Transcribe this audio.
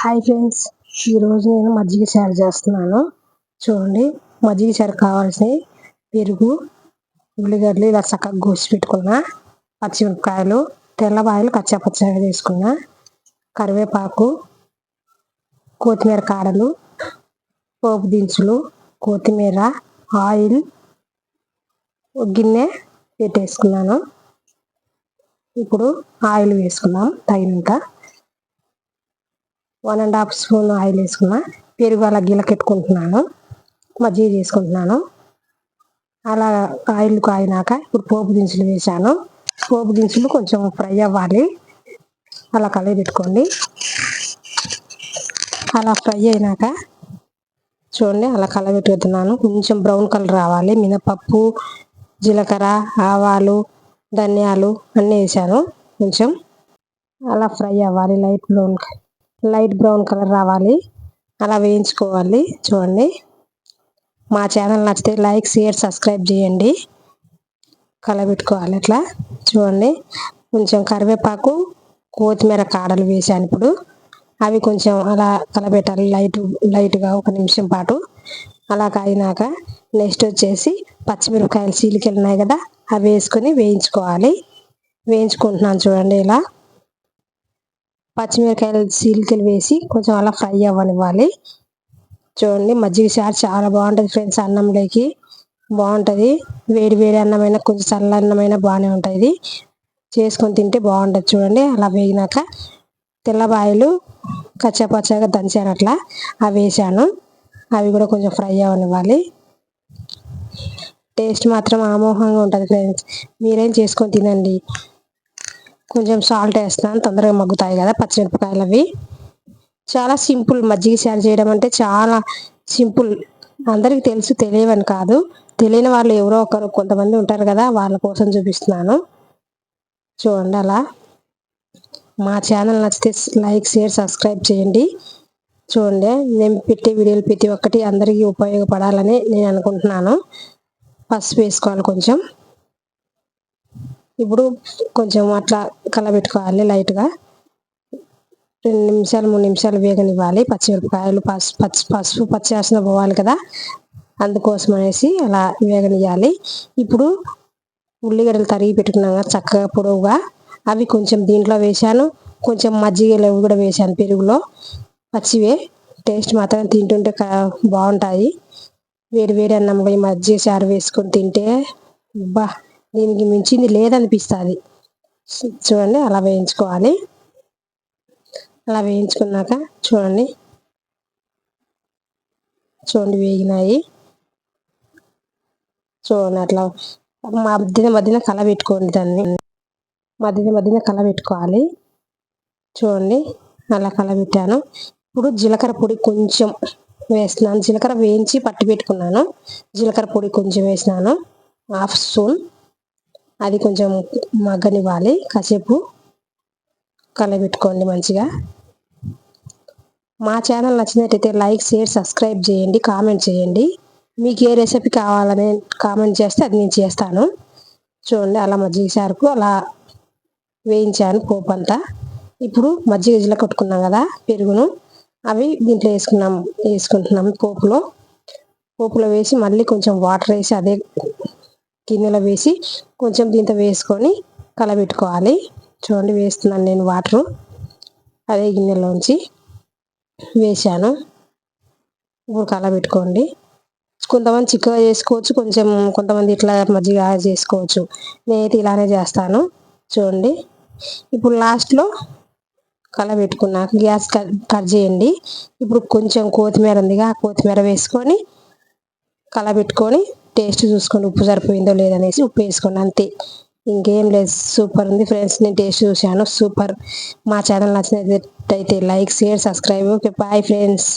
Hi friends, ఈరోజు నేను మజ్జిగ చారు చేస్తున్నాను. చూడండి, మజ్జిగ చారు కావాల్సిన పెరుగు, ఉల్లిగడ్డలు ఇలా చక్కగా కోసి పెట్టుకున్నా, పచ్చిమిరపకాయలు, తెల్లవాయలు కచ్చాపచ్చగా వేసుకున్నా, కరివేపాకు, కొత్తిమీర కాడలు, పోపు దినుసులు, కొత్తిమీర, ఆయిల్, ఒక గిన్నె పెట్టేసుకున్నాను. ఇప్పుడు ఆయిల్ వేసుకున్నాం తగినంత. 1½ స్పూన్ ఆయిల్ వేసుకున్నా. పెరుగు అలా గిలకెట్టుకుంటున్నాను, మజ్జిగ చేసుకుంటున్నాను. అలా ఆయిల్ కాయినాక ఇప్పుడు పోపు దినుసులు వేసాను. పోపు దినుసులు కొంచెం ఫ్రై అవ్వాలి, అలా కలిపి పెట్టుకోండి. అలా ఫ్రై అయినాక చూడండి, అలా కలబెట్టుతున్నాను. కొంచెం బ్రౌన్ కలర్ రావాలి. మినపప్పు, జీలకర్ర, ఆవాలు, ధనియాలు అన్నీ వేసాను. కొంచెం అలా ఫ్రై అవ్వాలి, లైట్ బ్రౌన్ కలర్ రావాలి, అలా వేయించుకోవాలి. చూడండి, మా ఛానల్ నచ్చితే లైక్, షేర్, సబ్స్క్రైబ్ చేయండి. కలబెట్టుకోవాలి అట్లా. చూడండి, కొంచెం కరివేపాకు, కొత్తిమీర కాడలు వేసాను. ఇప్పుడు అవి కొంచెం అలా కలబెట్టాలి లైట్గా 1 నిమిషం పాటు. అలా కాయినాక నెక్స్ట్ వచ్చేసి పచ్చిమిరపకాయలు చీలికలు ఉన్నాయి కదా, అవి వేసుకొని వేయించుకోవాలి. వేయించుకుంటున్నాను. చూడండి, ఇలా పచ్చిమిరపకాయలు చీలికలు వేసి కొంచెం అలా ఫ్రై అవ్వనివ్వాలి. చూడండి, మజ్జిగ చారు చాలా బాగుంటుంది ఫ్రెండ్స్. అన్నంలోకి బాగుంటుంది. వేడి వేడి అన్నమైనా, కొంచెం చల్ల అన్నమైనా బాగానే ఉంటుంది. చేసుకొని తింటే బాగుంటుంది. చూడండి, అలా వేగినాక తెల్లబాయలు కచ్చాపచ్చాగా దంచాను, అట్లా అవి వేసాను. అవి కూడా కొంచెం ఫ్రై అవ్వనివ్వాలి. టేస్ట్ మాత్రం అమోఘంగా ఉంటుంది ఫ్రెండ్స్. మీరేం చేసుకొని తినండి. కొంచెం సాల్ట్ వేస్తాను, తొందరగా మగ్గుతాయి కదా పచ్చిమిరపకాయలు. అవి చాలా సింపుల్. మజ్జిగ చారు చేయడం అంటే చాలా సింపుల్. అందరికీ తెలుసు, తెలియవని కాదు. తెలియని వాళ్ళు ఎవరో ఒకరు కొంతమంది ఉంటారు కదా, వాళ్ళ కోసం చూపిస్తున్నాను. చూడండి, అలా మా ఛానల్ నచ్చితే లైక్, షేర్, సబ్స్క్రైబ్ చేయండి. చూడండి, నేను పెట్టే వీడియోలు ప్రతి ఒక్కటి అందరికీ ఉపయోగపడాలని నేను అనుకుంటున్నాను. పసుపు వేసుకోవాలి కొంచెం. ఇప్పుడు కొంచెం అట్లా కలబెట్టుకోవాలి లైట్గా. 2 నిమిషాలు 3 నిమిషాలు వేగనివ్వాలి. పచ్చిమిరపకాయలు, పసుపు పచ్చి వాసన పోవాలి కదా, అందుకోసం అనేసి అలా వేగనియాలి. ఇప్పుడు ఉల్లిగడ్డలు తరిగి పెట్టుకున్నాం కదా చక్కగా పొడవుగా, అవి కొంచెం దీంట్లో వేసాను. కొంచెం మజ్జిగలో కూడా వేసాను, పెరుగులో పచ్చివే. టేస్ట్ మాత్రం తింటుంటే బాగుంటాయి. వేడి వేడి అన్నంలో ఈ మజ్జిగ చారు వేసుకొని తింటే దీనికి మించింది లేదనిపిస్తుంది. చూడండి, అలా వేయించుకోవాలి. అలా వేయించుకున్నాక చూడండి వేగినాయి. చూడండి, అట్లా మధ్యన కలబెట్టుకోండి. దాన్ని మధ్యన కలబెట్టుకోవాలి. చూడండి, అలా కలబెట్టాను. ఇప్పుడు జీలకర్ర పొడి కొంచెం వేస్తున్నాను. జీలకర్ర వేయించి పట్టి పెట్టుకున్నాను. జీలకర్ర పొడి కొంచెం వేసినాను, 1/2 స్పూన్. అది కొంచెం మగ్గనివ్వాలి. కాసేపు కలబెట్టుకోండి మంచిగా. మా ఛానల్ నచ్చినట్టయితే లైక్, షేర్, సబ్స్క్రైబ్ చేయండి. కామెంట్ చేయండి. మీకు ఏ రెసిపీ కావాలని కామెంట్ చేస్తే అది నేను చేస్తాను. చూడండి, అలా మజ్జిగ చారుకు అలా వేయించాను పోపు అంతా. ఇప్పుడు మజ్జిగ కొట్టుకున్నాం కదా పెరుగును, అవి దీంట్లో వేసుకుంటున్నాం. పోపులో వేసి మళ్ళీ కొంచెం వాటర్ వేసి అదే గిన్నెలో వేసి కొంచెం దీంతో వేసుకొని కలబెట్టుకోవాలి. చూడండి, వేస్తున్నాను నేను వాటరు. అదే గిన్నెలోంచి వేసాను. ఇప్పుడు కలబెట్టుకోండి. కొంతమంది చిక్కగా చేసుకోవచ్చు, కొంతమంది ఇట్లా మజ్జిగ చేసుకోవచ్చు. నేనైతే ఇలానే చేస్తాను. చూడండి, ఇప్పుడు లాస్ట్లో కలబెట్టుకున్నాక గ్యాస్ కట్ చేయండి. ఇప్పుడు కొంచెం కొత్తిమీర ఉందిగా, ఆ కొత్తిమీర వేసుకొని కలబెట్టుకొని టేస్ట్ చూసుకోండి, ఉప్పు సరిపోయిందో లేదనేసి ఉప్పు వేసుకోండి. అంతే, ఇంకేం లేదు. సూపర్ ఉంది ఫ్రెండ్స్. నేను టేస్ట్ చూశాను, సూపర్. మా ఛానల్ నచ్చినట్లయితే like, share, subscribe. Okay, bye friends.